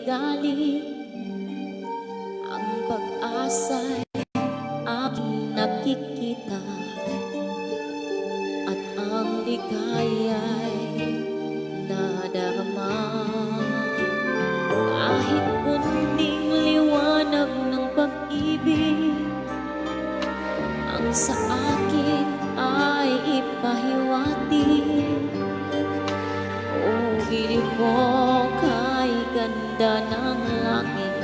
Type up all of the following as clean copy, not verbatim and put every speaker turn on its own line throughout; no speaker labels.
galing, ang pag-asa'y aking nakikita, at ang ligaya'y nadarama. Kahit kunting liwanag ng pag-ibig ang sa akin ay ipahiwati, o giliw ko kay ganda ng langit,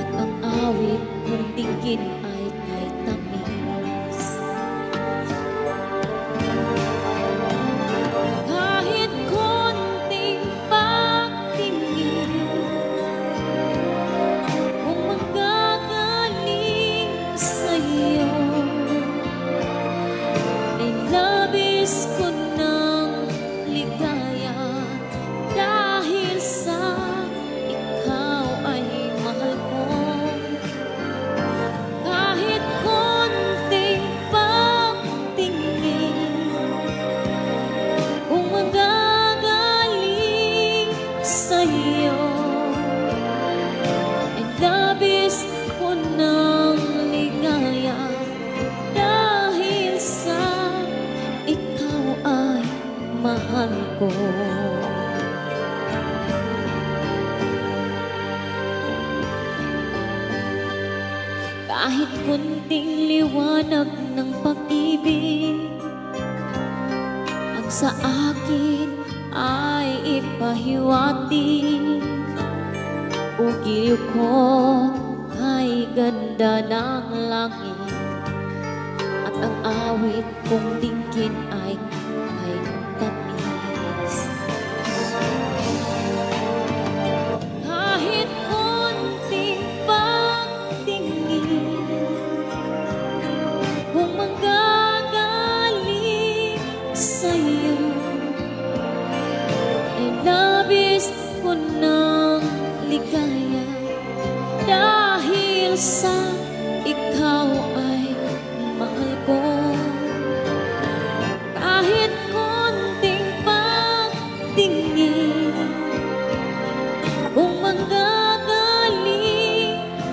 at ang awit kong tingin ay kay tamis. Kahit konting pagtingin kung manggagaling sa'yo, ay labis ko ng ligaya dahil sa ikaw ay mahal ko. Kahit konting pagtingin kung manggagaling sa'yo, ay labis ko ng ligaya dahil sa ikaw ay mahal ko. Kahit kunting liwanag ng pag-ibig ang sa akin ay ipahiwati, ugiliw ko ay ganda ng langit, at ang awit kong tingin ay kay tamis. Kahit konting pagtingin kung manggagaling sa'yo, ay labis ko ng ligaya dahil sa ikaw ay mahal ko. Kahit konting pagtingin kung manggagaling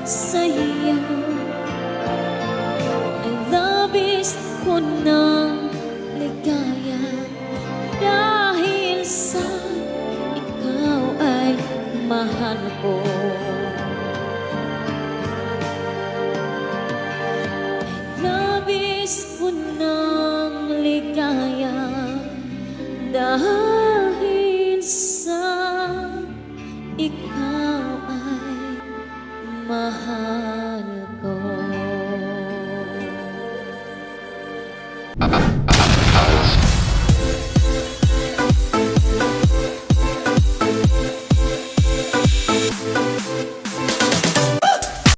sa'yo, ay labis ko ng ligaya dahil sa ikaw ay mahal ko. Ay labis ko ng ligaya dahil sa ikaw ay mahal